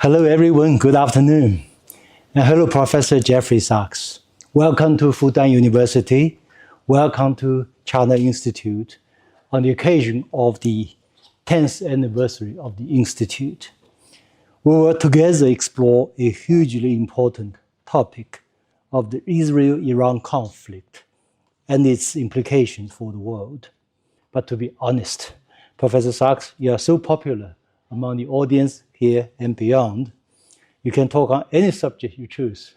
Hello, everyone. Good afternoon. And hello, Professor Jeffrey Sachs. Welcome to Fudan University. Welcome to China Institute on the occasion of the 10th anniversary of the Institute. We will together explore a hugely important topic of the Israel-Iran conflict and its implications for the world. But to be honest, Professor Sachs, you are so popular among the audience here and beyond. You can talk on any subject you choose,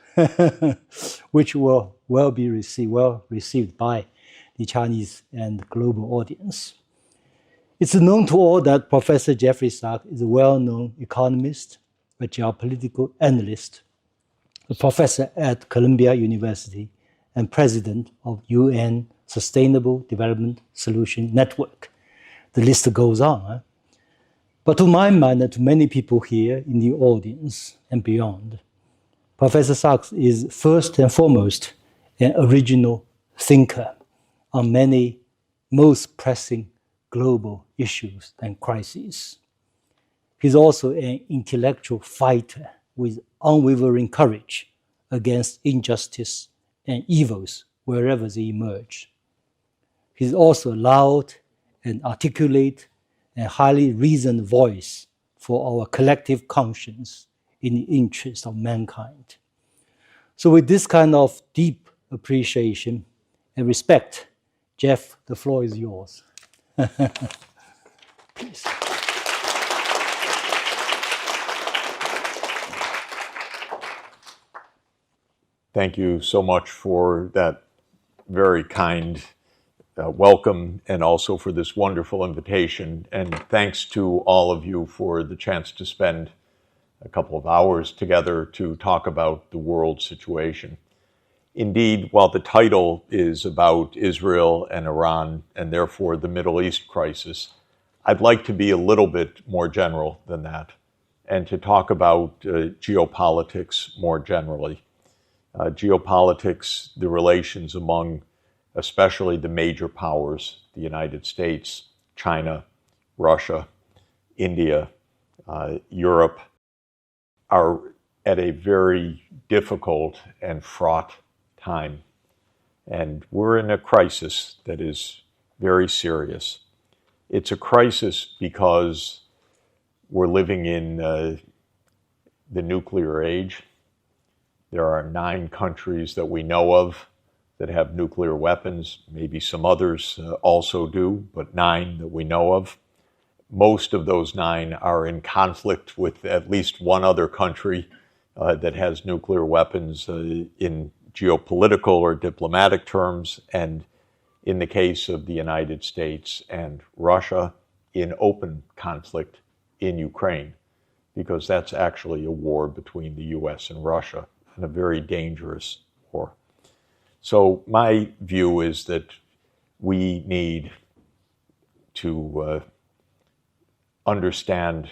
which will be well received by the Chinese and global audience. It's known to all that Professor Jeffrey Sachs is a well-known economist, a geopolitical analyst, a professor at Columbia University, and president of UN Sustainable Development Solution Network. The list goes on. But to my mind and to many people here in the audience and beyond, Professor Sachs is first and foremost an original thinker on many most pressing global issues and crises. He's also an intellectual fighter with unwavering courage against injustice and evils wherever they emerge. He's also a loud and articulate and highly reasoned voice for our collective conscience in the interest of mankind. So with this kind of deep appreciation and respect, Jeff, the floor is yours. Please. Thank you so much for that very kind welcome and also for this wonderful invitation. And thanks to all of you for the chance to spend a couple of hours together to talk about the world situation. Indeed, while the title is about Israel and Iran and therefore the Middle East crisis, I'd like to be a little bit more general than that and to talk about geopolitics more generally. Geopolitics, the relations among especially the major powers, the United States, China, Russia, India, Europe, are at a very difficult and fraught time. And we're in a crisis that is very serious. It's a crisis because we're living in the nuclear age. There are 9 countries that we know of that have nuclear weapons. Maybe some others also do, but 9 that we know of. Most of those 9 are in conflict with at least one other country that has nuclear weapons in geopolitical or diplomatic terms, and in the case of the United States and Russia, in open conflict in Ukraine, because that's actually a war between the US and Russia, and a very dangerous war. So my view is that we need to understand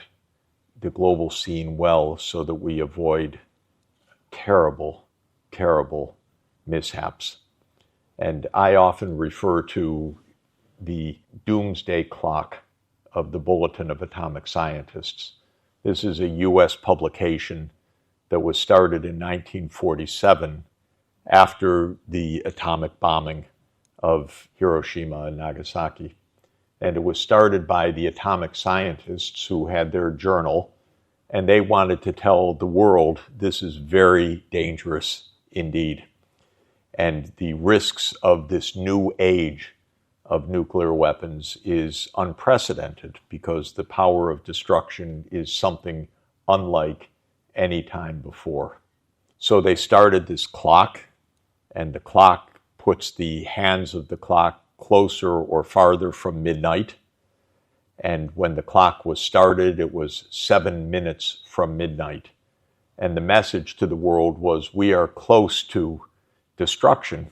the global scene well so that we avoid terrible, terrible mishaps. And I often refer to the doomsday clock of the Bulletin of Atomic Scientists. This is a US publication that was started in 1947 after the atomic bombing of Hiroshima and Nagasaki. And it was started by the atomic scientists who had their journal, and they wanted to tell the world this is very dangerous indeed. And the risks of this new age of nuclear weapons is unprecedented because the power of destruction is something unlike any time before. So they started this clock, and the clock puts the hands of the clock closer or farther from midnight. And when the clock was started, it was 7 minutes from midnight. And the message to the world was, we are close to destruction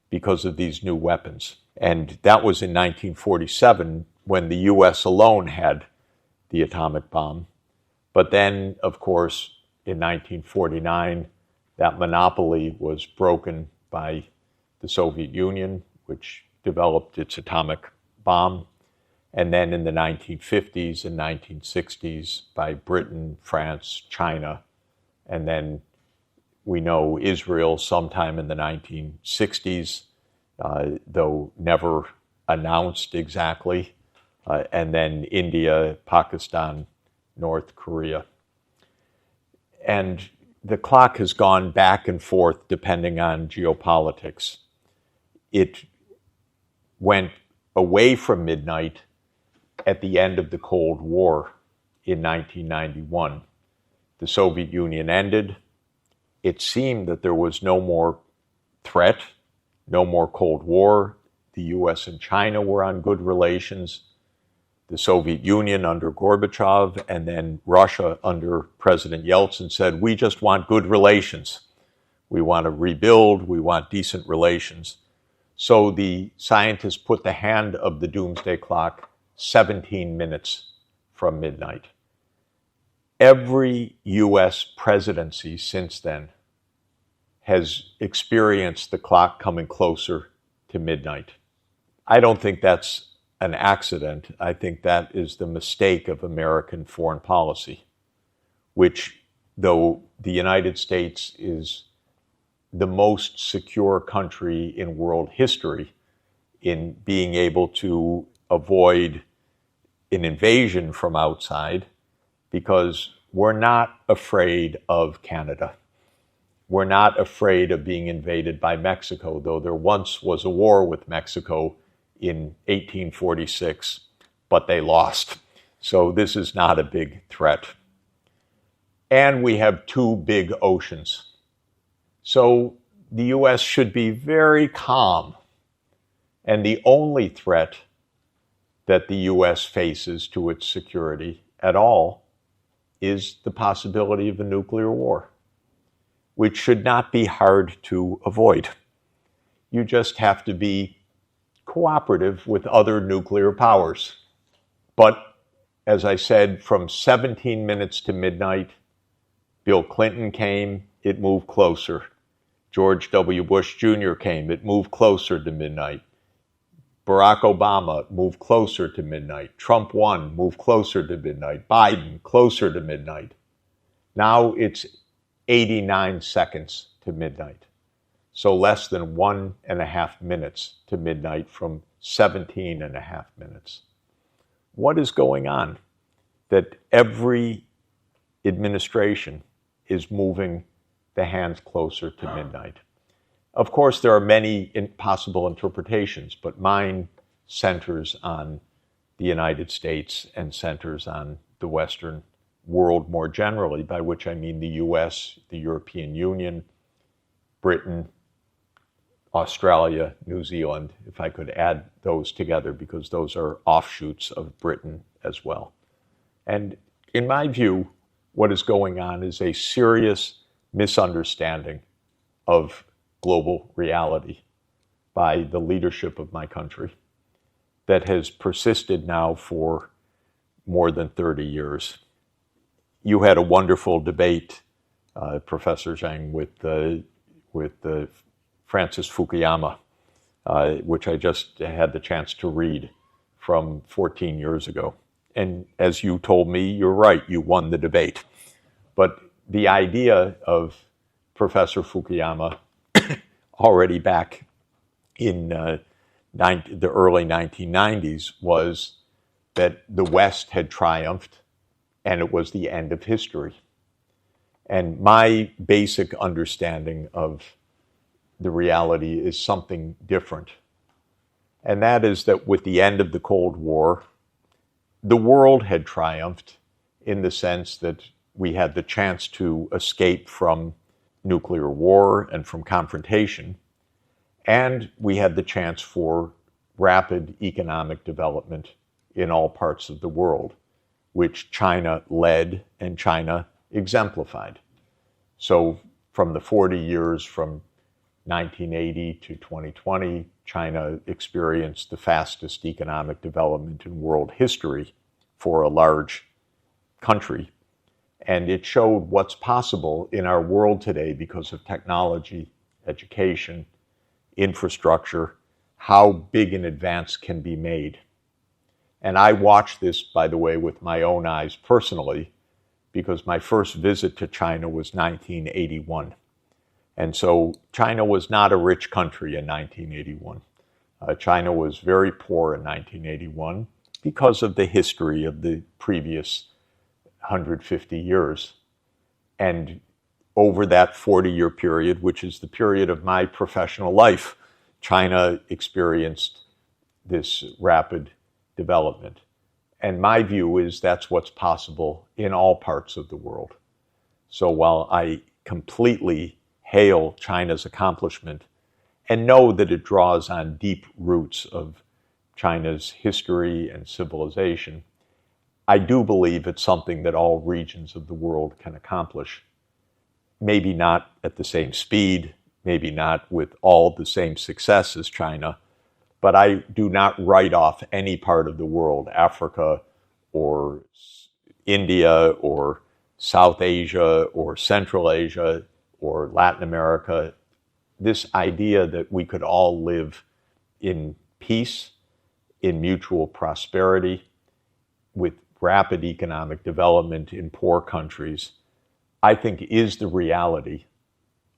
because of these new weapons. And that was in 1947 when the US alone had the atomic bomb. But then, of course, in 1949, that monopoly was broken by the Soviet Union, which developed its atomic bomb. and then in the 1950s and 1960s by Britain, France, China, and then we know Israel sometime in the 1960s, though never announced exactly, and then India, Pakistan, North Korea. And the clock has gone back and forth depending on geopolitics. It went away from midnight at the end of the Cold War in 1991. The Soviet Union ended. It seemed that there was no more threat, no more Cold War. The US and China were on good relations. The Soviet Union under Gorbachev and then Russia under President Yeltsin said, we just want good relations. We want to rebuild. We want decent relations. So the scientists put the hand of the doomsday clock 17 minutes from midnight. Every US presidency since then has experienced the clock coming closer to midnight. I don't think that's an accident. I think that is the mistake of American foreign policy, which, though the United States is the most secure country in world history in being able to avoid an invasion from outside, because we're not afraid of Canada. We're not afraid of being invaded by Mexico, though there once was a war with Mexico in 1846, but they lost. So this is not a big threat. And we have two big oceans. So the US should be very calm. And the only threat that the US faces to its security at all is the possibility of a nuclear war, which should not be hard to avoid. You just have to be cooperative with other nuclear powers. But as I said, from 17 minutes to midnight, Bill Clinton came, it moved closer. George W. Bush Jr. came, it moved closer to midnight. Barack Obama moved closer to midnight. Trump won, moved closer to midnight. Biden, closer to midnight. Now it's 89 seconds to midnight. So less than 1.5 minutes to midnight from 17.5 minutes. What is going on that every administration is moving the hands closer to midnight? Of course, there are many possible interpretations, but mine centers on the United States and centers on the Western world more generally, by which I mean the US, the European Union, Britain, Australia, New Zealand, if I could add those together, because those are offshoots of Britain as well. And in my view, what is going on is a serious misunderstanding of global reality by the leadership of my country that has persisted now for more than 30 years. You had a wonderful debate, Professor Zhang, with Francis Fukuyama, which I just had the chance to read from 14 years ago. And as you told me, you're right, you won the debate. But the idea of Professor Fukuyama already back in the early 1990s was that the West had triumphed and it was the end of history. And my basic understanding of the reality is something different. And that is that with the end of the Cold War, the world had triumphed in the sense that we had the chance to escape from nuclear war and from confrontation, and we had the chance for rapid economic development in all parts of the world, which China led and China exemplified. So from the 40 years from 1980 to 2020, China experienced the fastest economic development in world history for a large country. And it showed what's possible in our world today because of technology, education, infrastructure, how big an advance can be made. And I watched this, by the way, with my own eyes personally, because my first visit to China was 1981. And so China was not a rich country in 1981. China was very poor in 1981 because of the history of the previous 150 years. And over that 40-year period, which is the period of my professional life, China experienced this rapid development. And my view is that's what's possible in all parts of the world. So while I completely hail China's accomplishment and know that it draws on deep roots of China's history and civilization, I do believe it's something that all regions of the world can accomplish. Maybe not at the same speed, maybe not with all the same success as China, but I do not write off any part of the world, Africa or India or South Asia or Central Asia or Latin America, this idea that we could all live in peace, in mutual prosperity, with rapid economic development in poor countries, I think is the reality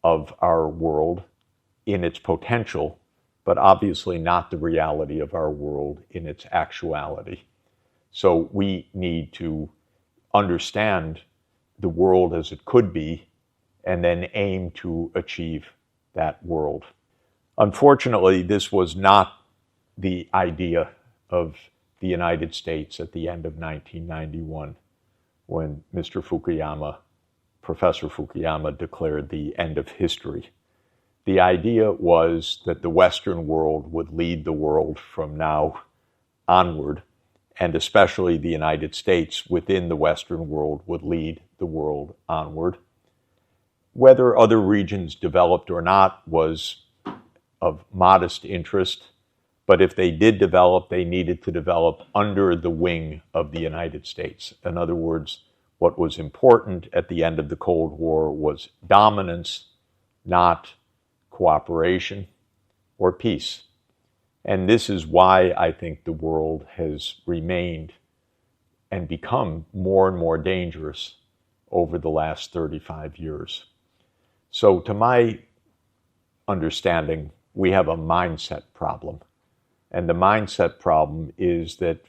of our world in its potential, but obviously not the reality of our world in its actuality. So we need to understand the world as it could be and then aim to achieve that world. Unfortunately, this was not the idea of the United States at the end of 1991 when Professor Fukuyama declared the end of history. The idea was that the Western world would lead the world from now onward, and especially the United States within the Western world would lead the world onward. Whether other regions developed or not was of modest interest, but if they did develop, they needed to develop under the wing of the United States. In other words, what was important at the end of the Cold War was dominance, not cooperation or peace. And this is why I think the world has remained and become more and more dangerous over the last 35 years. So to my understanding, we have a mindset problem. And the mindset problem is that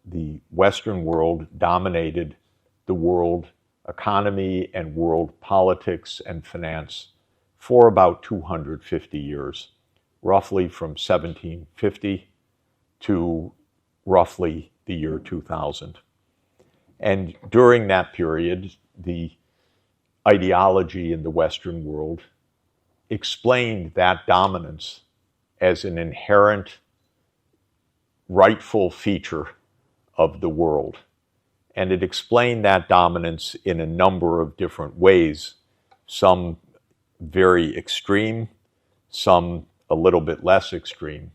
the Western world dominated the world economy and world politics and finance for about 250 years, roughly from 1750 to roughly the year 2000. And during that period, the ideology in the Western world explained that dominance as an inherent, rightful feature of the world. And it explained that dominance in a number of different ways, some very extreme, some a little bit less extreme,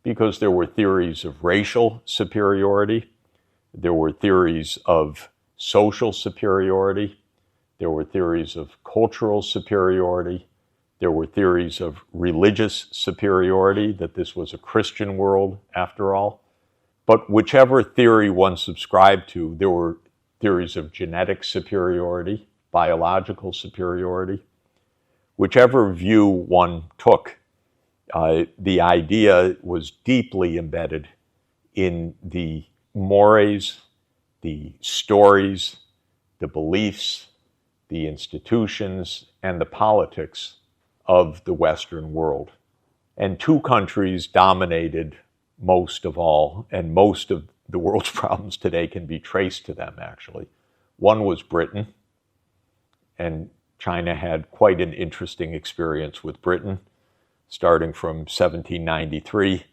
because there were theories of racial superiority, there were theories of social superiority, there were theories of cultural superiority, there were theories of religious superiority, that this was a Christian world after all. But whichever theory one subscribed to, there were theories of genetic superiority, biological superiority. Whichever view one took, the idea was deeply embedded in the mores, the stories, the beliefs, the institutions, and the politics of the Western world. And two countries dominated most of all, and most of the world's problems today can be traced to them, actually. One was Britain, and China had quite an interesting experience with Britain, starting from 1793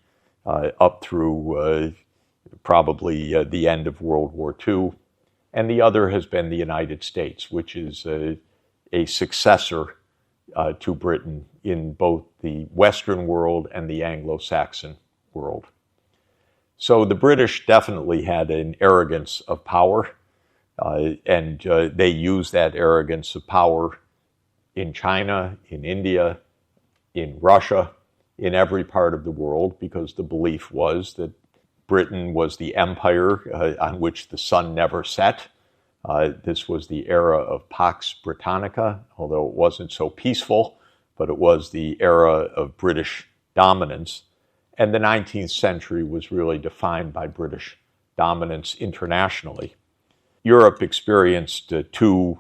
up through probably the end of World War II. And the other has been the United States, which is a successor to Britain in both the Western world and the Anglo-Saxon world. So the British definitely had an arrogance of power, and they used that arrogance of power in China, in India, in Russia, in every part of the world, because the belief was that Britain was the empire on which the sun never set. This was the era of Pax Britannica, although it wasn't so peaceful, but it was the era of British dominance. And the 19th century was really defined by British dominance internationally. Europe experienced two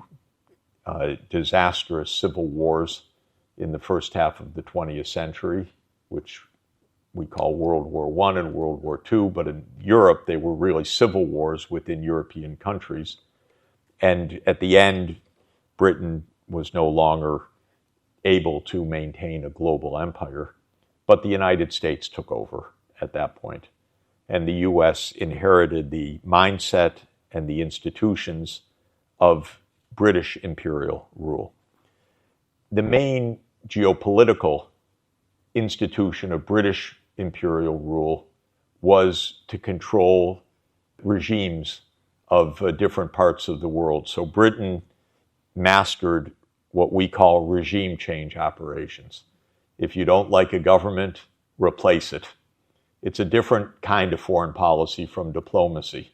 disastrous civil wars in the first half of the 20th century, which we call World War I and World War II, but in Europe they were really civil wars within European countries. And at the end, Britain was no longer able to maintain a global empire, but the United States took over at that point. And the U.S. inherited the mindset and the institutions of British imperial rule. The main geopolitical institution of British imperial rule was to control regimes of different parts of the world. So Britain mastered what we call regime change operations. If you don't like a government, replace it. It's a different kind of foreign policy from diplomacy.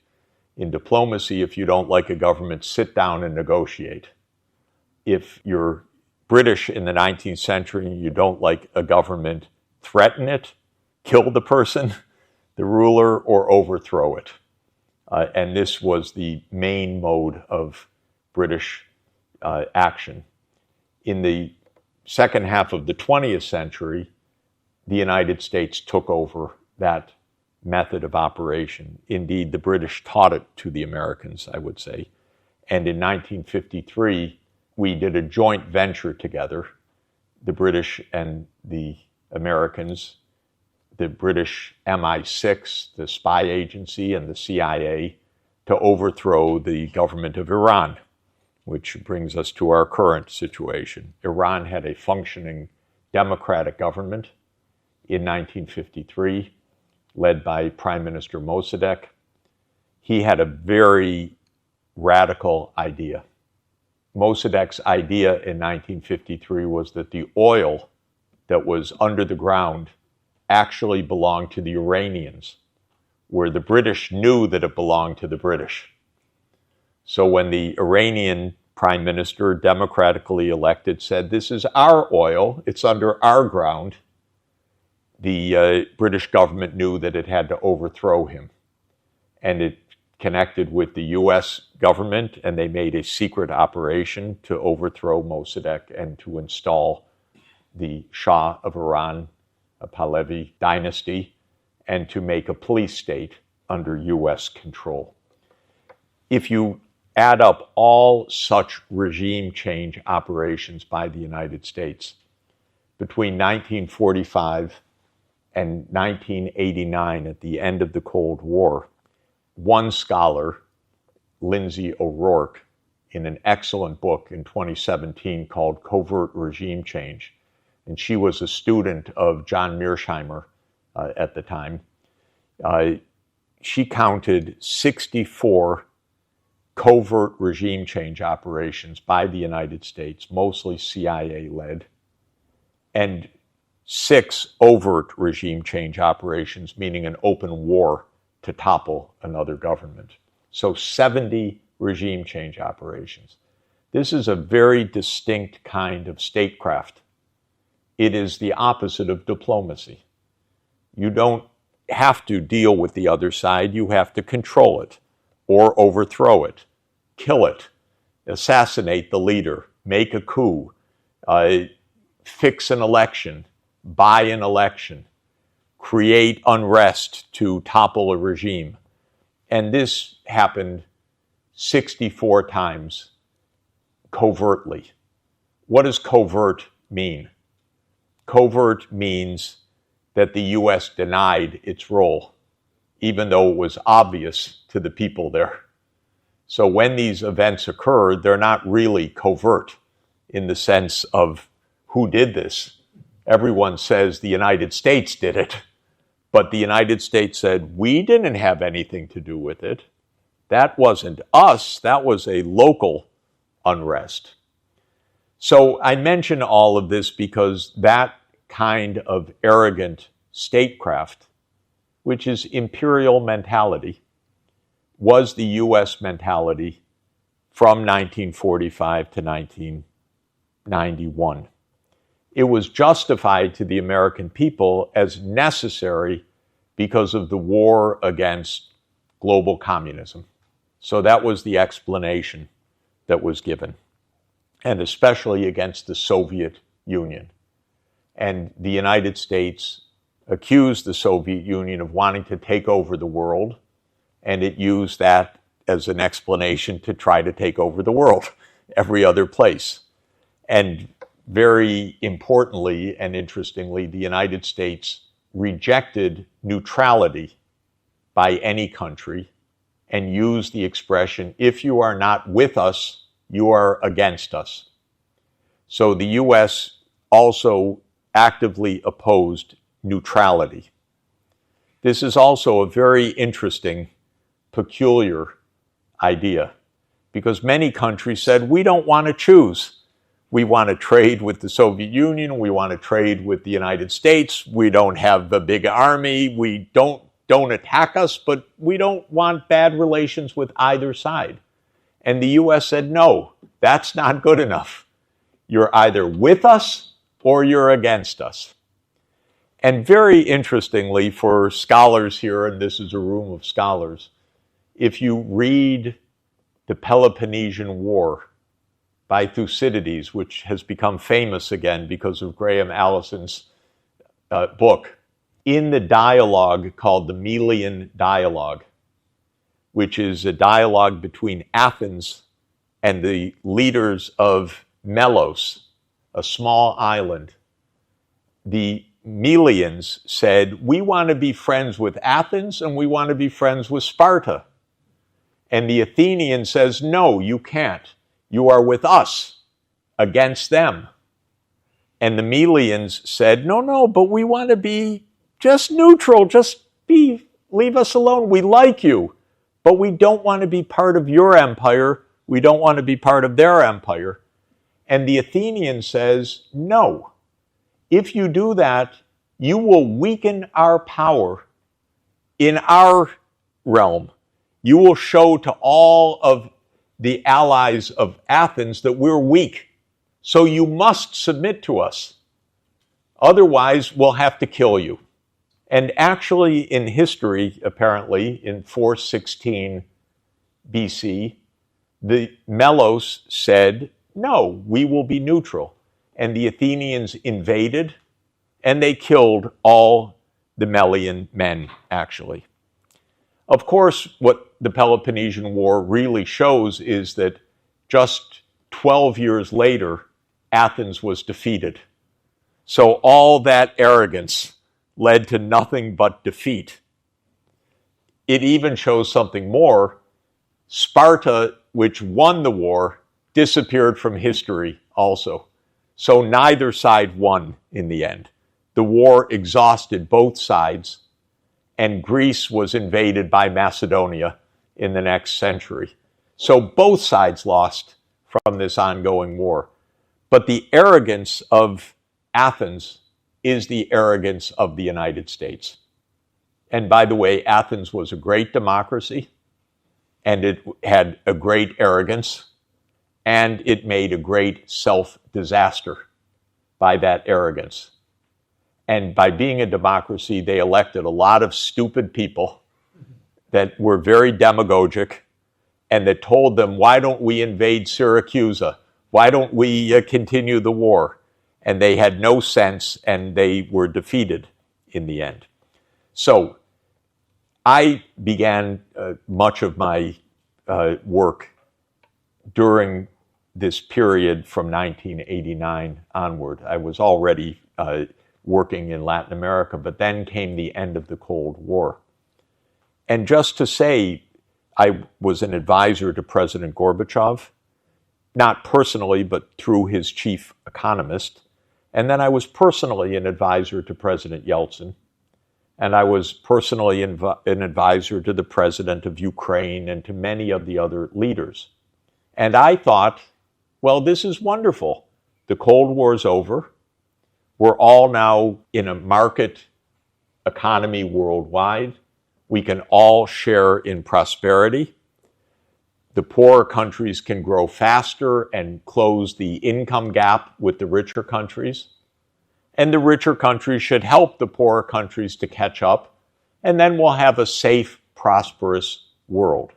In diplomacy, if you don't like a government, sit down and negotiate. If you're British in the 19th century and you don't like a government, threaten it, kill the person, the ruler, or overthrow it. And this was the main mode of British action. In the second half of the 20th century, the United States took over that method of operation. Indeed, the British taught it to the Americans, I would say. And in 1953, we did a joint venture together, the British and the Americans, the British MI6, the spy agency, and the CIA, to overthrow the government of Iran, which brings us to our current situation. Iran had a functioning democratic government in 1953, led by Prime Minister Mossadegh. He had a very radical idea. Mossadegh's idea in 1953 was that the oil that was under the ground actually belonged to the Iranians, where the British knew that it belonged to the British. So when the Iranian prime minister, democratically elected, said, "This is our oil, it's under our ground," the British government knew that it had to overthrow him. And it connected with the U.S. government, and they made a secret operation to overthrow Mossadegh and to install the Shah of Iran, a Pahlavi dynasty, and to make a police state under U.S. control. If you add up all such regime change operations by the United States, between 1945 and 1989, at the end of the Cold War, one scholar, Lindsay O'Rourke, in an excellent book in 2017 called Covert Regime Change, and she was a student of John Mearsheimer at the time, she counted 64 covert regime change operations by the United States, mostly CIA-led, and 6 overt regime change operations, meaning an open war to topple another government. So 70 regime change operations. This is a very distinct kind of statecraft. It is the opposite of diplomacy. You don't have to deal with the other side, you have to control it, or overthrow it, kill it, assassinate the leader, make a coup, fix an election, buy an election, create unrest to topple a regime. And this happened 64 times covertly. What does covert mean? Covert means that the U.S. denied its role, even though it was obvious to the people there. So when these events occurred, they're not really covert in the sense of who did this. Everyone says the United States did it, but the United States said, we didn't have anything to do with it. That wasn't us, that was a local unrest. So I mention all of this because that kind of arrogant statecraft which is imperial mentality, was the U.S. mentality from 1945 to 1991. It was justified to the American people as necessary because of the war against global communism. So that was the explanation that was given, and especially against the Soviet Union. And the United States accused the Soviet Union of wanting to take over the world, and it used that as an explanation to try to take over the world, every other place. And very importantly and interestingly, the United States rejected neutrality by any country and used the expression, if you are not with us, you are against us. So the U.S. also actively opposed neutrality. This is also a very interesting, peculiar idea, because many countries said, we don't want to choose. We want to trade with the Soviet Union. We want to trade with the United States. We don't have a big army. We don't attack us, but we don't want bad relations with either side. And the U.S. said, no, that's not good enough. You're either with us or you're against us. And very interestingly for scholars here, and this is a room of scholars, if you read the Peloponnesian War by Thucydides, which has become famous again because of Graham Allison's book, in the dialogue called the Melian Dialogue, which is a dialogue between Athens and the leaders of Melos, a small island, the Melians said, we want to be friends with Athens and we want to be friends with Sparta. And the Athenian says, no, you can't. You are with us against them. And the Melians said, no, but we want to be just neutral, leave us alone. We like you, but we don't want to be part of your empire. We don't want to be part of their empire. And the Athenian says, no, if you do that, you will weaken our power in our realm. You will show to all of the allies of Athens that we're weak. So you must submit to us. Otherwise, we'll have to kill you. And actually, in history, apparently, in 416 BC, the Melos said, no, we will be neutral. And the Athenians invaded, and they killed all the Melian men, actually. Of course, what the Peloponnesian War really shows is that just 12 years later, Athens was defeated. So all that arrogance led to nothing but defeat. It even shows something more. Sparta, which won the war, disappeared from history also. So neither side won in the end. The war exhausted both sides, and Greece was invaded by Macedonia in the next century. So both sides lost from this ongoing war. But the arrogance of Athens is the arrogance of the United States. And by the way, Athens was a great democracy, and it had a great arrogance, and it made a great self-disaster by that arrogance. And by being a democracy, they elected a lot of stupid people that were very demagogic and that told them, why don't we invade Syracuse? Why don't we continue the war? And they had no sense, and they were defeated in the end. So I began much of my work during this period from 1989 onward. I was already working in Latin America, but then came the end of the Cold War. And just to say, I was an advisor to President Gorbachev, not personally, but through his chief economist. And then I was personally an advisor to President Yeltsin. And I was personally an advisor to the president of Ukraine and to many of the other leaders. And I thought, well, this is wonderful. The Cold War is over. We're all now in a market economy worldwide. We can all share in prosperity. The poorer countries can grow faster and close the income gap with the richer countries. And the richer countries should help the poorer countries to catch up. And then we'll have a safe, prosperous world.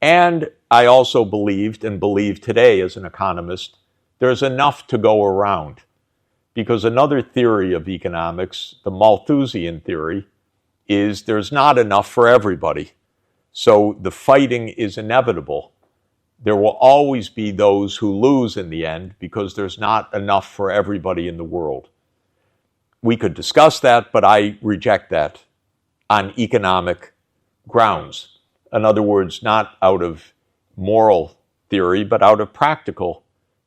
And I also believed and believe today as an economist, there's enough to go around. Because another theory of economics, the Malthusian theory, is there's not enough for everybody. So the fighting is inevitable. There will always be those who lose in the end because there's not enough for everybody in the world. We could discuss that, but I reject that on economic grounds. In other words, not out of moral theory, but out of practical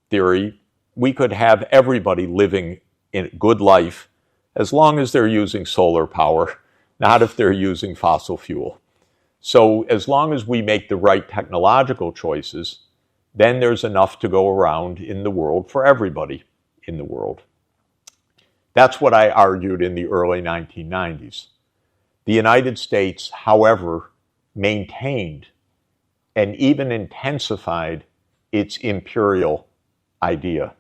theory. We could have everybody living in a good life as long as they're using solar power, not if they're using fossil fuel. So as long as we make the right technological choices, then there's enough to go around in the world for everybody in the world. That's what I argued in the early 1990s. The United States, however, maintained and even intensified its imperial idea.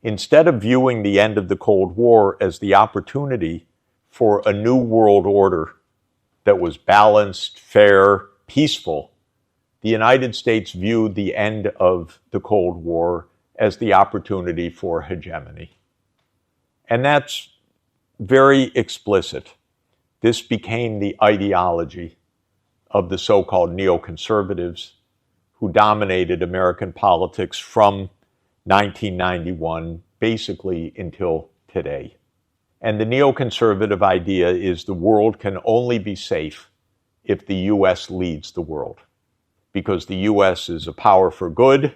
Instead of viewing the end of the Cold War as the opportunity for a new world order that was balanced, fair, peaceful, the United States viewed the end of the Cold War as the opportunity for hegemony. And that's very explicit. This became the ideology of the so-called neoconservatives who dominated American politics from 1991 basically until today. And the neoconservative idea is the world can only be safe if the U.S. leads the world, because the U.S. is a power for good,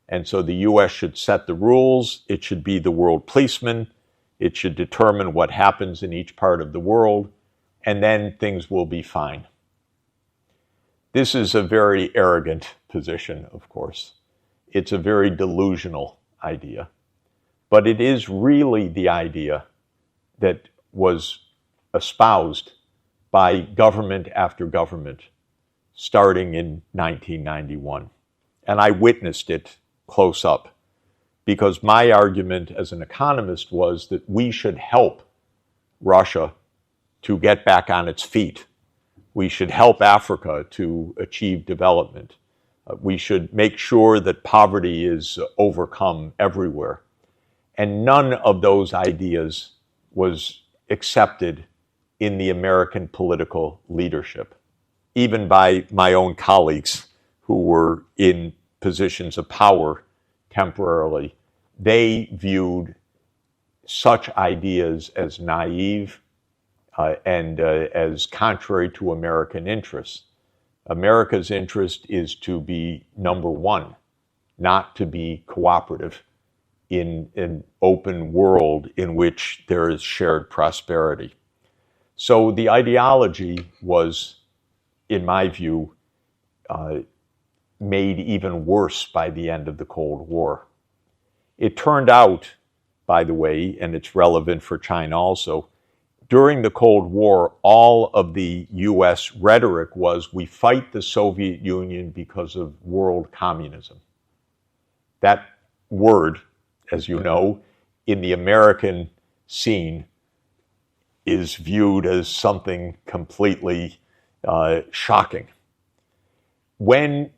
and so the U.S. should set the rules. It should be the world policeman. It should determine what happens in each part of the world, and then things will be fine. This is a very arrogant position, of course. It's a very delusional idea, but it is really the idea that was espoused by government after government starting in 1991. And I witnessed it close up because my argument as an economist was that we should help Russia to get back on its feet. We should help Africa to achieve development. We should make sure that poverty is overcome everywhere. And none of those ideas was accepted in the American political leadership, even by my own colleagues who were in positions of power temporarily. They viewed such ideas as naive and as contrary to American interests. America's interest is to be number one, not to be cooperative in an open world in which there is shared prosperity. So the ideology was, in my view, made even worse by the end of the Cold War. It turned out, by the way, and it's relevant for China also, during the Cold War, all of the U.S. rhetoric was, we fight the Soviet Union because of world communism. That word, as you know, in the American scene is viewed as something completely shocking. When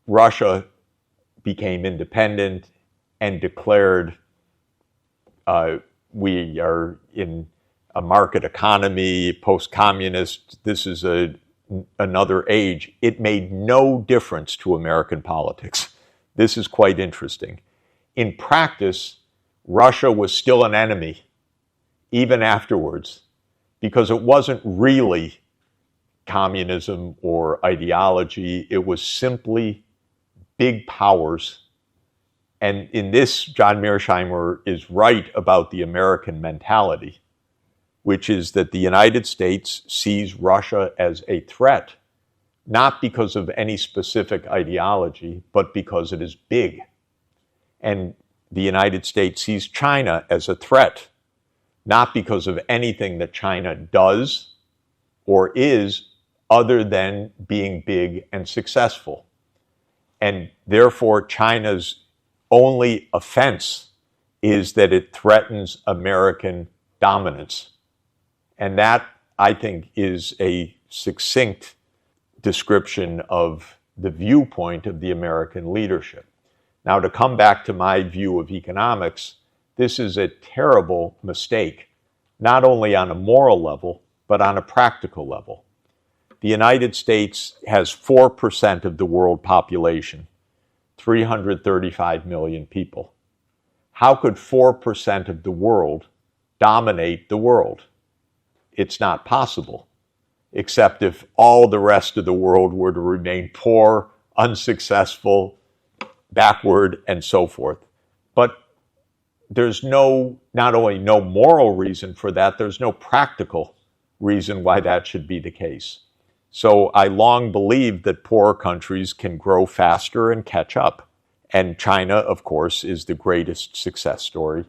Russia became independent and declared we are in a market economy, post-communist, this is another age, it made no difference to American politics. This is quite interesting. In practice, Russia was still an enemy, even afterwards, because it wasn't really communism or ideology. It was simply big powers. And in this, John Mearsheimer is right about the American mentality, which is that the United States sees Russia as a threat, not because of any specific ideology, but because it is big. And the United States sees China as a threat, not because of anything that China does or is other than being big and successful. And therefore, China's only offense is that it threatens American dominance. And that, I think, is a succinct description of the viewpoint of the American leadership. Now, to come back to my view of economics, this is a terrible mistake, not only on a moral level, but on a practical level. The United States has 4% of the world population, 335 million people. How could 4% of the world dominate the world? It's not possible, except if all the rest of the world were to remain poor, unsuccessful, backward, and so forth. But there's not only no moral reason for that, there's no practical reason why that should be the case. So I long believed that poorer countries can grow faster and catch up. And China, of course, is the greatest success story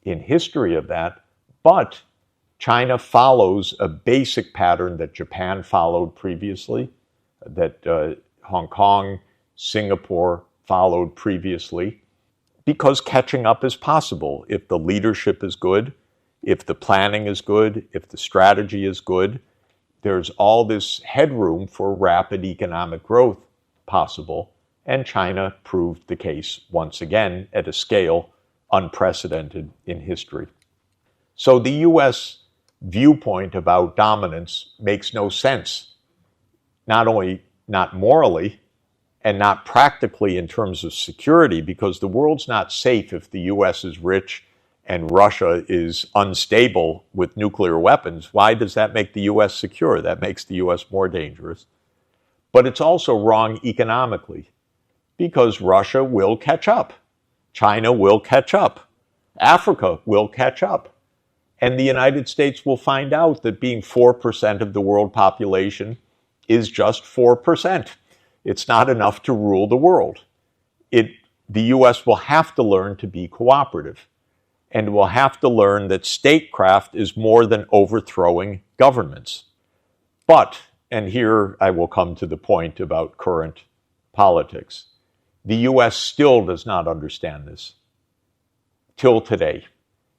in history of that. But China follows a basic pattern that Japan followed previously, that Hong Kong, Singapore followed previously, because catching up is possible if the leadership is good, if the planning is good, if the strategy is good. There's all this headroom for rapid economic growth possible, and China proved the case once again at a scale unprecedented in history. So the U.S. viewpoint about dominance makes no sense, not only not morally and not practically in terms of security, because the world's not safe if the U.S. is rich and Russia is unstable with nuclear weapons. Why does that make the U.S. secure? That makes the U.S. more dangerous. But it's also wrong economically, because Russia will catch up. China will catch up. Africa will catch up. And the United States will find out that being 4% of the world population is just 4%. It's not enough to rule the world. The U.S. will have to learn to be cooperative, and will have to learn that statecraft is more than overthrowing governments. But, and here I will come to the point about current politics, the U.S. still does not understand this till today.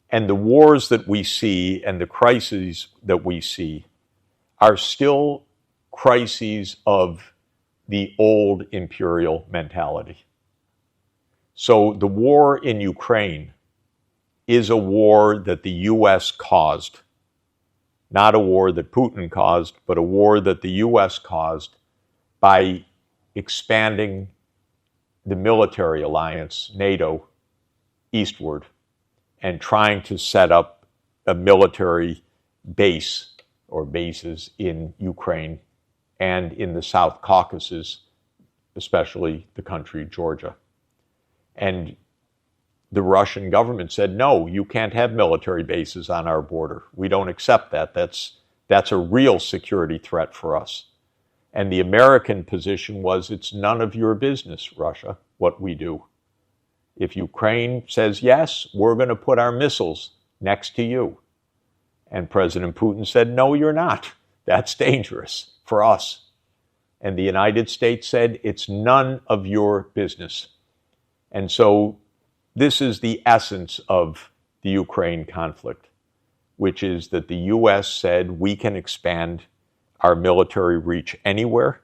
And the wars that we see and the crises that we see are still crises of the old imperial mentality. So the war in Ukraine is a war that the U.S. caused, not a war that Putin caused, but a war that the U.S. caused by expanding the military alliance, NATO, eastward, and trying to set up a military base or bases in Ukraine and in the South Caucasus, especially the country Georgia. And the Russian government said, no, you can't have military bases on our border. We don't accept that. That's a real security threat for us. And the American position was, it's none of your business, Russia, what we do. If Ukraine says yes, we're going to put our missiles next to you. And President Putin said, no, you're not. That's dangerous for us. And the United States said, it's none of your business. And so this is the essence of the Ukraine conflict, which is that the U.S. said we can expand our military reach anywhere.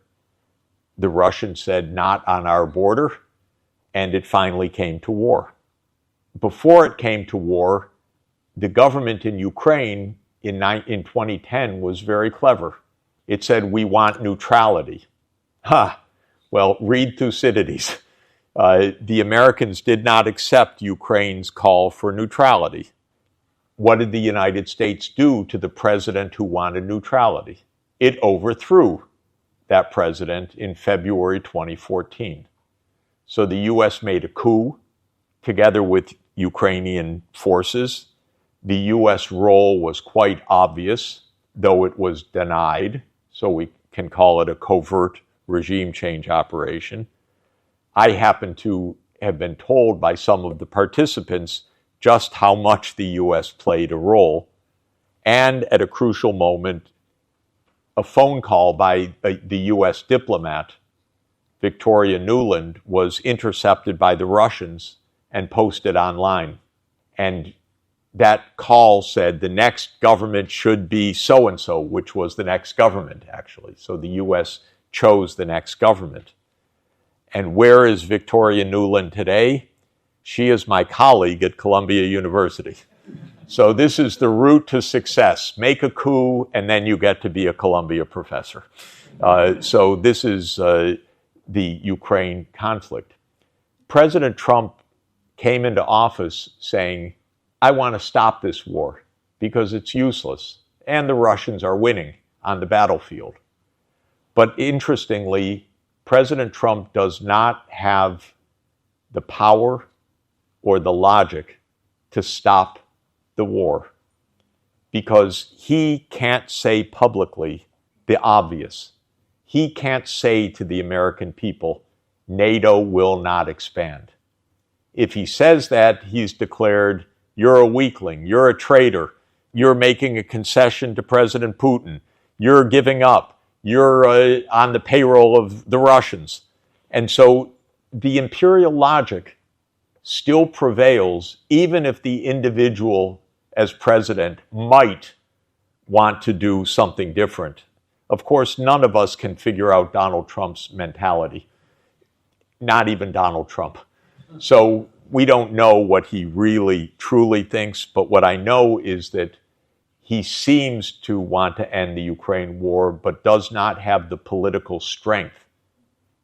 The Russians said not on our border, and it finally came to war. Before it came to war, the government in Ukraine in 2010 was very clever. It said, we want neutrality. Well, read Thucydides. The Americans did not accept Ukraine's call for neutrality. What did the United States do to the president who wanted neutrality? It overthrew that president in February 2014. So the U.S. made a coup together with Ukrainian forces. The U.S. role was quite obvious, though it was denied, so we can call it a covert regime change operation. I happen to have been told by some of the participants just how much the U.S. played a role. And at a crucial moment, a phone call by the U.S. diplomat, Victoria Nuland, was intercepted by the Russians and posted online. And that call said the next government should be so-and-so, which was the next government, actually. So the U.S. chose the next government. And where is Victoria Nuland today? She is my colleague at Columbia University. So this is the route to success. Make a coup, and then you get to be a Columbia professor. So this is the Ukraine conflict. President Trump came into office saying, I want to stop this war because it's useless, and the Russians are winning on the battlefield. But interestingly, President Trump does not have the power or the logic to stop the war, because he can't say publicly the obvious. He can't say to the American people, NATO will not expand. If he says that, he's declared, you're a weakling, you're a traitor, you're making a concession to President Putin, you're giving up, you're on the payroll of the Russians. And so the imperial logic still prevails, even if the individual as president might want to do something different. Of course, none of us can figure out Donald Trump's mentality, not even Donald Trump. So we don't know what he really, truly thinks, but what I know is that he seems to want to end the Ukraine war, but does not have the political strength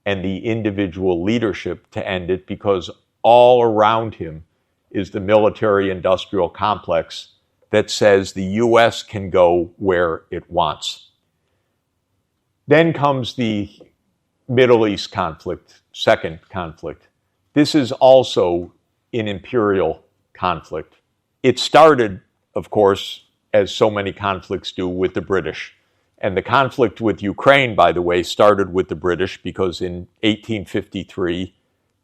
and the individual leadership to end it, because all around him is the military-industrial complex that says the U.S. can go where it wants. Then comes the Middle East conflict, second conflict. This is also an imperial conflict. It started, of course, as so many conflicts do, with the British. And the conflict with Ukraine, by the way, started with the British because in 1853,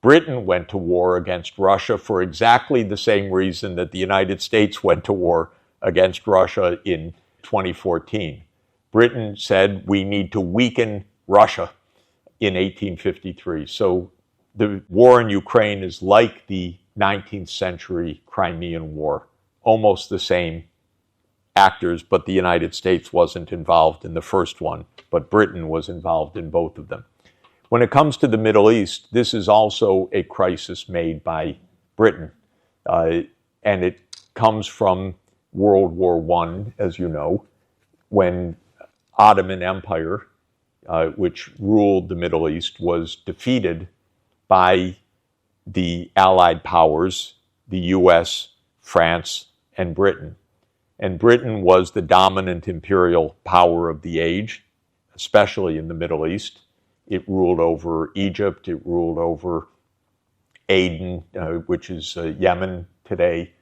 Britain went to war against Russia for exactly the same reason that the United States went to war against Russia in 2014. Britain said we need to weaken Russia in 1853. So the war in Ukraine is like the 19th century Crimean War, almost the same actors, but the United States wasn't involved in the first one, but Britain was involved in both of them. When it comes to the Middle East, this is also a crisis made by Britain, and it comes from World War I, as you know, when Ottoman Empire, which ruled the Middle East, was defeated by the Allied powers, the US, France, and Britain. And Britain was the dominant imperial power of the age, especially in the Middle East. It ruled over Egypt, it ruled over Aden, which is Yemen today,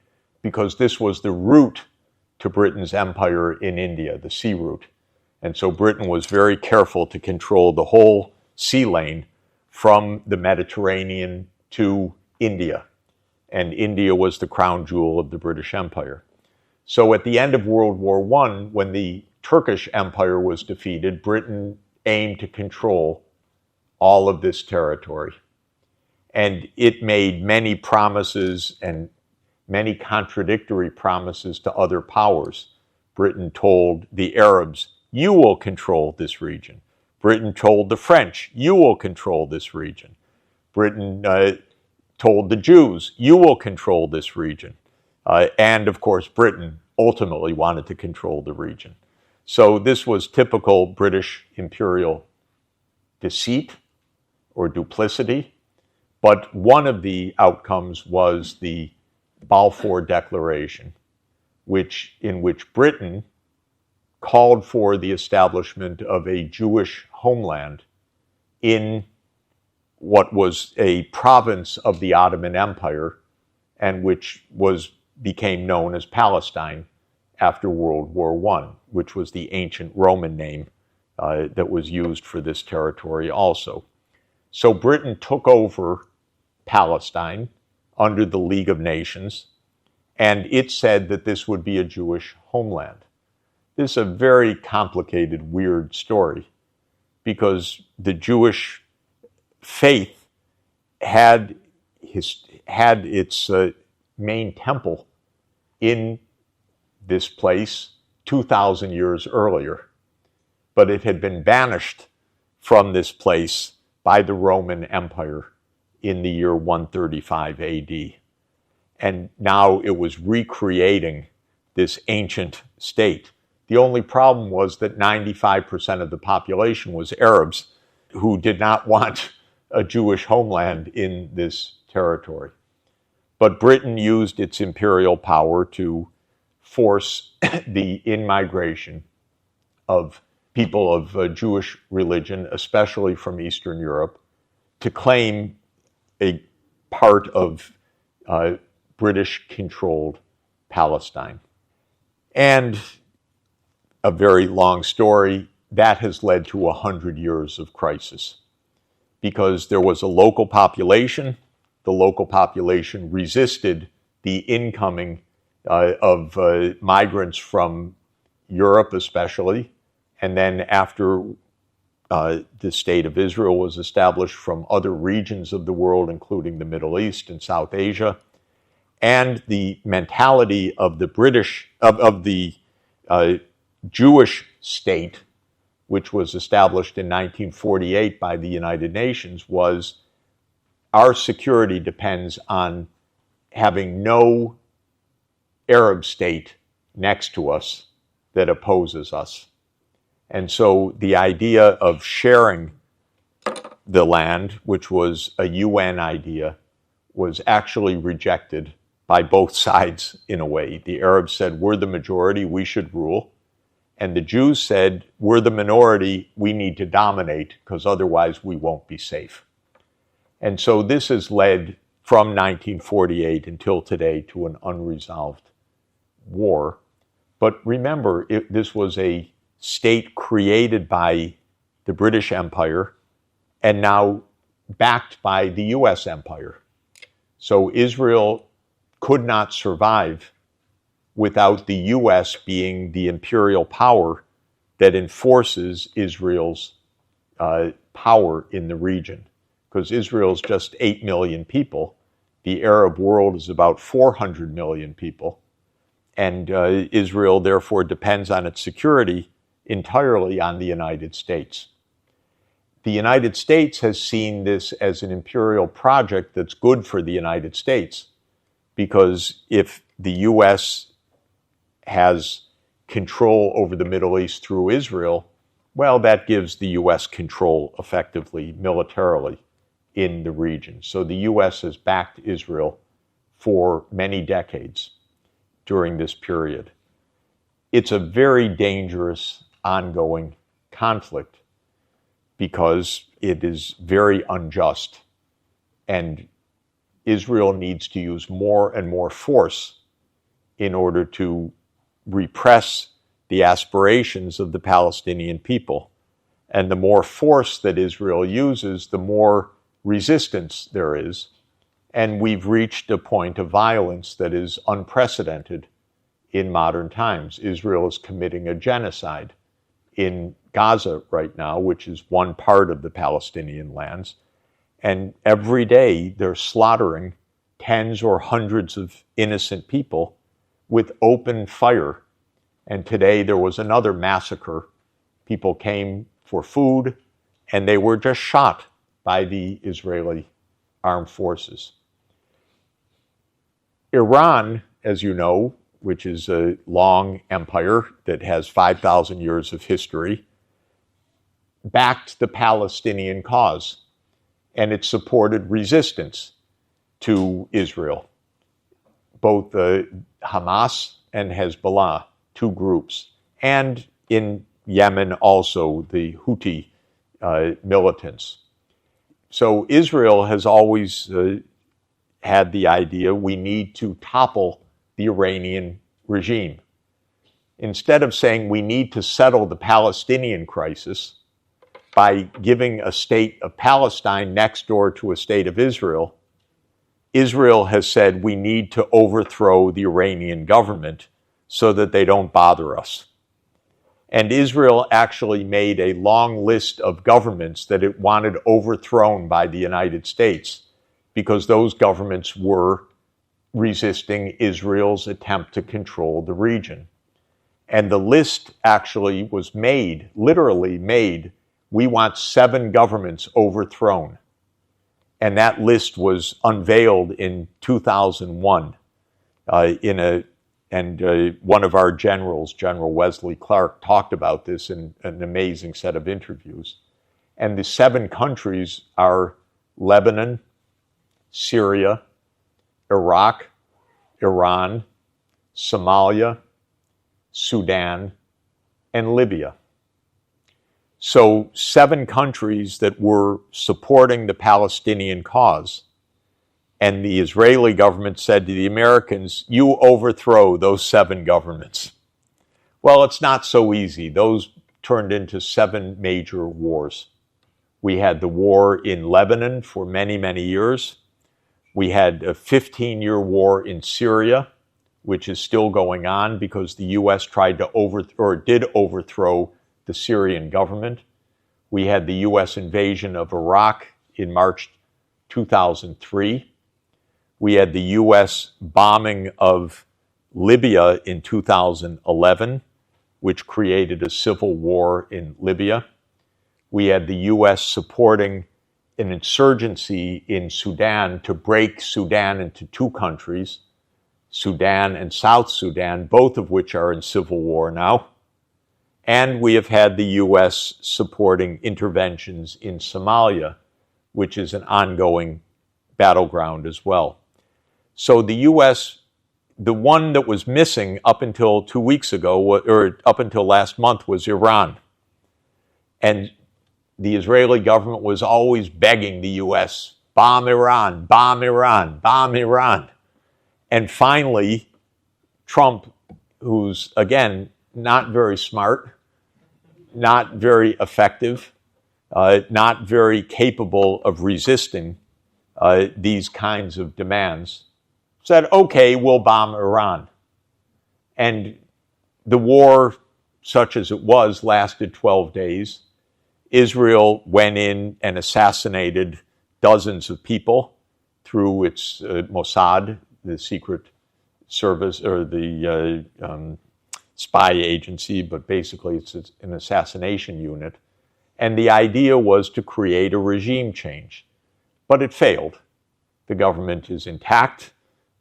because this was the route to Britain's empire in India, the sea route. And so Britain was very careful to control the whole sea lane from the Mediterranean to India. And India was the crown jewel of the British Empire. So at the end of World War I, when the Turkish Empire was defeated, Britain aimed to control all of this territory. And it made many promises and many contradictory promises to other powers. Britain told the Arabs, you will control this region. Britain told the French, you will control this region. Britain told the Jews, you will control this region. And of course, Britain ultimately wanted to control the region. So this was typical British imperial deceit or duplicity. But one of the outcomes was the Balfour Declaration, in which Britain called for the establishment of a Jewish homeland in what was a province of the Ottoman Empire, and which became known as Palestine after World War I, which was the ancient Roman name that was used for this territory also. So Britain took over Palestine under the League of Nations, and it said that this would be a Jewish homeland. This is a very complicated, weird story, because the Jewish faith had its main temple in this place 2,000 years earlier, but it had been banished from this place by the Roman Empire in the year 135 AD. And now it was recreating this ancient state. The only problem was that 95% of the population was Arabs who did not want a Jewish homeland in this territory. But Britain used its imperial power to force the in-migration of people of Jewish religion, especially from Eastern Europe, to claim a part of British-controlled Palestine. And a very long story, that has led to 100 years of crisis, because there was a local population. The local population resisted the incoming of migrants from Europe especially, and then after the state of Israel was established, from other regions of the world, including the Middle East and South Asia, and the mentality of the Jewish state, which was established in 1948 by the United Nations, was our security depends on having no Arab state next to us that opposes us. And so the idea of sharing the land, which was a UN idea, was actually rejected by both sides in a way. The Arabs said, we're the majority, we should rule. And the Jews said, we're the minority, we need to dominate, because otherwise we won't be safe. And so this has led from 1948 until today to an unresolved war. But remember, this was a state created by the British Empire and now backed by the US Empire. So Israel could not survive without the US being the imperial power that enforces Israel's power in the region. Because Israel's just 8 million people. The Arab world is about 400 million people. And Israel, therefore, depends on its security entirely on the United States. The United States has seen this as an imperial project that's good for the United States, because if the U.S. has control over the Middle East through Israel, well, that gives the U.S. control effectively, militarily, in the region. So the U.S. has backed Israel for many decades during this period. It's a very dangerous ongoing conflict because it is very unjust, and Israel needs to use more and more force in order to repress the aspirations of the Palestinian people. And the more force that Israel uses, the more resistance there is. And we've reached a point of violence that is unprecedented in modern times. Israel is committing a genocide in Gaza right now, which is one part of the Palestinian lands. And every day they're slaughtering tens or hundreds of innocent people with open fire. And today there was another massacre. People came for food and they were just shot by the Israeli armed forces. Iran, as you know, which is a long empire that has 5,000 years of history, backed the Palestinian cause, and it supported resistance to Israel. Both Hamas and Hezbollah, two groups, and in Yemen also the Houthi militants. So Israel has always had the idea we need to topple the Iranian regime. Instead of saying we need to settle the Palestinian crisis by giving a state of Palestine next door to a state of Israel, Israel has said we need to overthrow the Iranian government so that they don't bother us. And Israel actually made a long list of governments that it wanted overthrown by the United States because those governments were resisting Israel's attempt to control the region. And the list actually was made, literally made, we want 7 governments overthrown. And that list was unveiled in 2001 one of our generals, General Wesley Clark, talked about this in an amazing set of interviews. And the 7 countries are Lebanon, Syria, Iraq, Iran, Somalia, Sudan, and Libya. So 7 countries that were supporting the Palestinian cause. And the Israeli government said to the Americans, you overthrow those 7 governments. Well, it's not so easy. Those turned into 7 major wars. We had the war in Lebanon for many, many years. We had a 15-year war in Syria, which is still going on because the U.S. tried to did overthrow the Syrian government. We had the U.S. invasion of Iraq in March 2003. We had the U.S. bombing of Libya in 2011, which created a civil war in Libya. We had the U.S. supporting an insurgency in Sudan to break Sudan into 2 countries, Sudan and South Sudan, both of which are in civil war now. And we have had the U.S. supporting interventions in Somalia, which is an ongoing battleground as well. So the U.S., the one that was missing up until 2 weeks ago, or up until last month, was Iran. And the Israeli government was always begging the U.S., bomb Iran, bomb Iran, bomb Iran. And finally, Trump, who's, again, not very smart, not very effective, not very capable of resisting these kinds of demands, said, okay, we'll bomb Iran. And the war, such as it was, lasted 12 days. Israel went in and assassinated dozens of people through its Mossad, the secret service, or the spy agency, but basically it's an assassination unit. And the idea was to create a regime change. But it failed. The government is intact,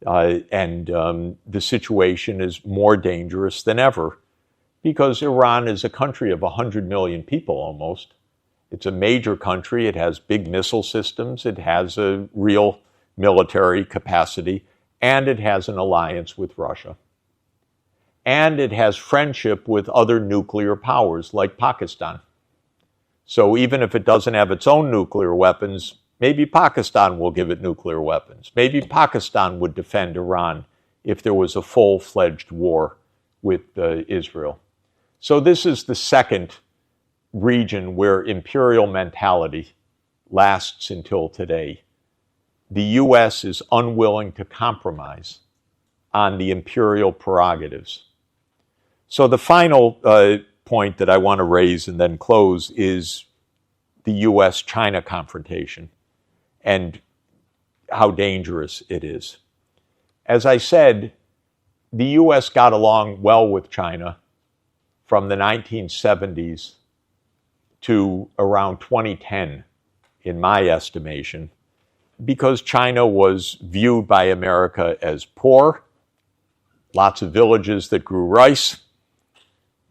and the situation is more dangerous than ever because Iran is a country of 100 million people almost. It's a major country. It has big missile systems. It has a real military capacity, and it has an alliance with Russia. And it has friendship with other nuclear powers like Pakistan. So even if it doesn't have its own nuclear weapons, maybe Pakistan will give it nuclear weapons. Maybe Pakistan would defend Iran if there was a full-fledged war with Israel. So this is the second region where imperial mentality lasts until today. The U.S. is unwilling to compromise on the imperial prerogatives. So the final point that I want to raise and then close is the U.S.-China confrontation and how dangerous it is. As I said, the U.S. got along well with China from the 1970s to around 2010, in my estimation, because China was viewed by America as poor, lots of villages that grew rice.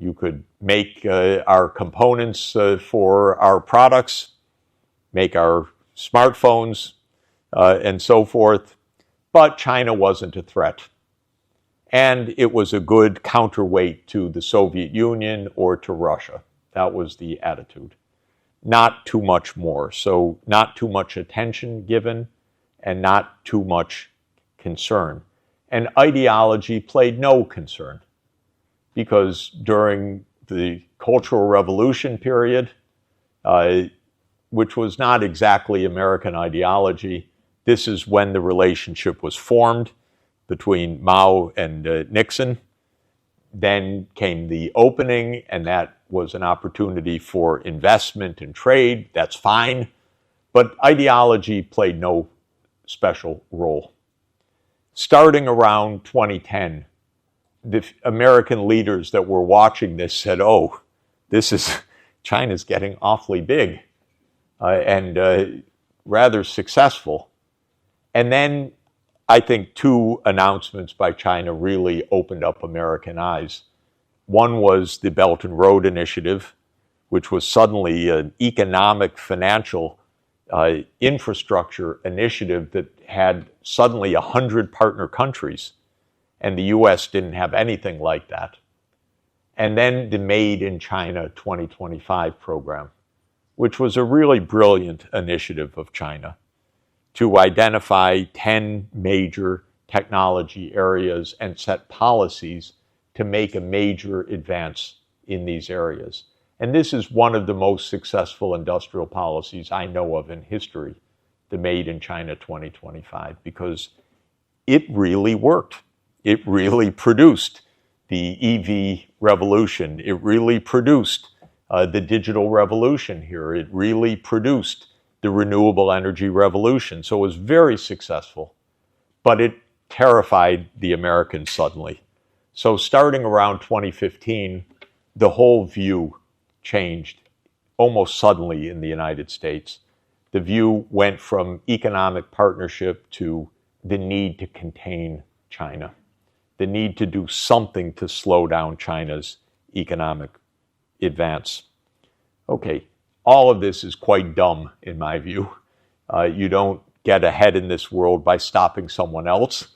You could make our components for our products, make our smartphones, and so forth. But China wasn't a threat. And it was a good counterweight to the Soviet Union or to Russia. That was the attitude. Not too much more. So not too much attention given and not too much concern. And ideology played no concern, because during the Cultural Revolution period, which was not exactly American ideology, This is when the relationship was formed between Mao and Nixon. Then came the opening, and that was an opportunity for investment and trade. That's fine. But ideology played no special role. Starting around 2010, the American leaders that were watching this said, oh, China's getting awfully big and rather successful. And then I think two announcements by China really opened up American eyes. One was the Belt and Road Initiative, which was suddenly an economic, financial infrastructure initiative that had suddenly 100 partner countries, and the U.S. didn't have anything like that. And then the Made in China 2025 program, which was a really brilliant initiative of China to identify 10 major technology areas and set policies to make a major advance in these areas. And this is one of the most successful industrial policies I know of in history, the Made in China 2025, because it really worked. It really produced the EV revolution. It really produced the digital revolution here. It really produced the renewable energy revolution. So it was very successful, but it terrified the Americans suddenly. So starting around 2015, the whole view changed almost suddenly in the United States. The view went from economic partnership to the need to contain China, the need to do something to slow down China's economic advance. Okay, all of this is quite dumb in my view. You don't get ahead in this world by stopping someone else,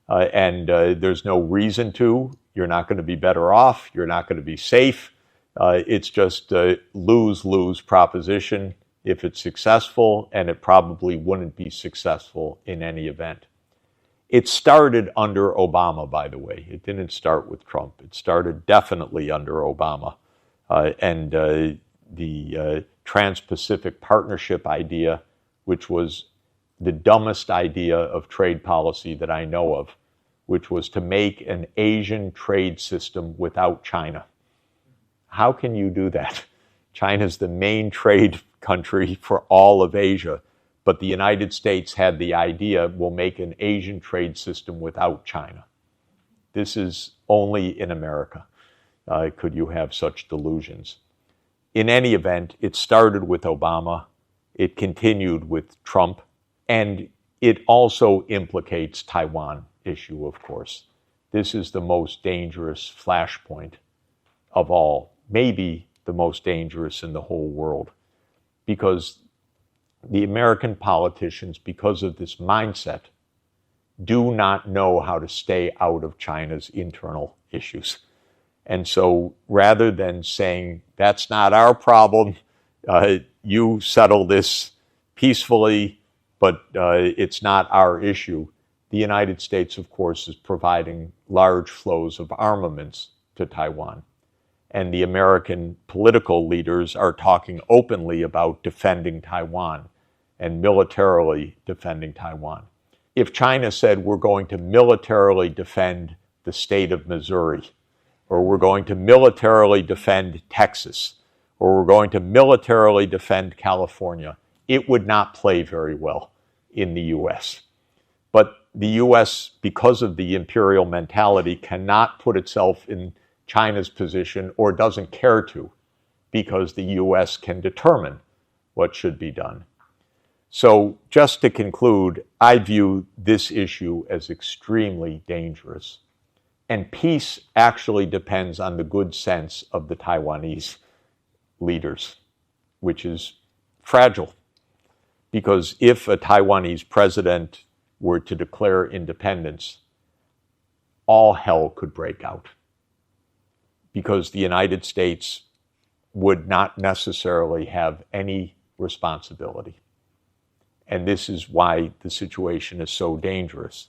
and there's no reason to. You're not going to be better off. You're not going to be safe. It's just a lose-lose proposition if it's successful, and it probably wouldn't be successful in any event. It started under Obama, by the way. It didn't start with Trump. It started definitely under Obama. And the Trans-Pacific Partnership idea, which was the dumbest idea of trade policy that I know of, which was to make an Asian trade system without China. How can you do that? China's the main trade country for all of Asia, but the United States had the idea, we'll make an Asian trade system without China. This is only in America could you have such delusions. In any event, it started with Obama, it continued with Trump, and it also implicates Taiwan issue, of course. This is the most dangerous flashpoint of all, maybe the most dangerous in the whole world, because the American politicians, because of this mindset, do not know how to stay out of China's internal issues. And so rather than saying, that's not our problem, you settle this peacefully, but it's not our issue, the United States, of course, is providing large flows of armaments to Taiwan. And the American political leaders are talking openly about defending Taiwan and militarily defending Taiwan. If China said we're going to militarily defend the state of Missouri, or we're going to militarily defend Texas, or we're going to militarily defend California, it would not play very well in the U.S. But the U.S., because of the imperial mentality, cannot put itself in China's position or doesn't care to, because the U.S. can determine what should be done. So just to conclude, I view this issue as extremely dangerous. And peace actually depends on the good sense of the Taiwanese leaders, which is fragile. Because if a Taiwanese president were to declare independence, all hell could break out. Because the United States would not necessarily have any responsibility. And this is why the situation is so dangerous.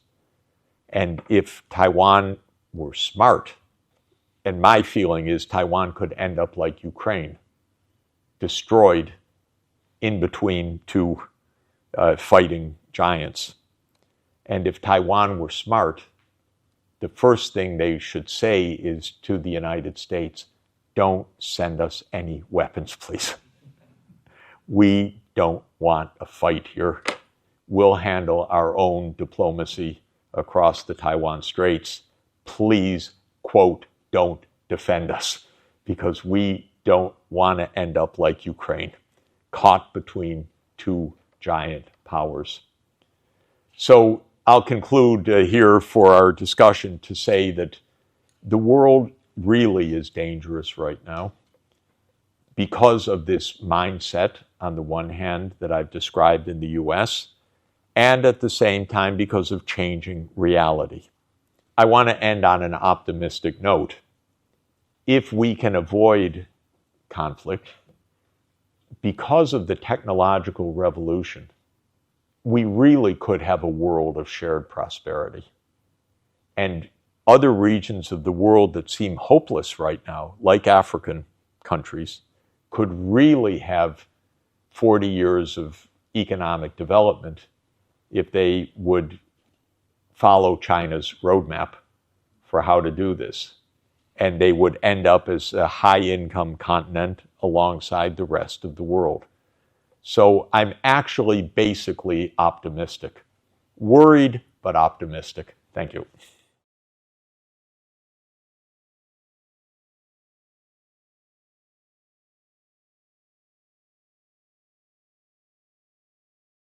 And if Taiwan were smart, and my feeling is Taiwan could end up like Ukraine, destroyed in between two fighting giants. And if Taiwan were smart, the first thing they should say is to the United States, don't send us any weapons, please. We don't want a fight here. We'll handle our own diplomacy across the Taiwan Straits. Please, quote, don't defend us, because we don't want to end up like Ukraine, caught between two giant powers. So I'll conclude here for our discussion to say that the world really is dangerous right now because of this mindset, on the one hand, that I've described in the US, and at the same time because of changing reality. I want to end on an optimistic note. If we can avoid conflict, because of the technological revolution, we really could have a world of shared prosperity. And other regions of the world that seem hopeless right now, like African countries, could really have 40 years of economic development if they would follow China's roadmap for how to do this. And they would end up as a high-income continent alongside the rest of the world. So I'm actually basically optimistic. Worried, but optimistic. Thank you.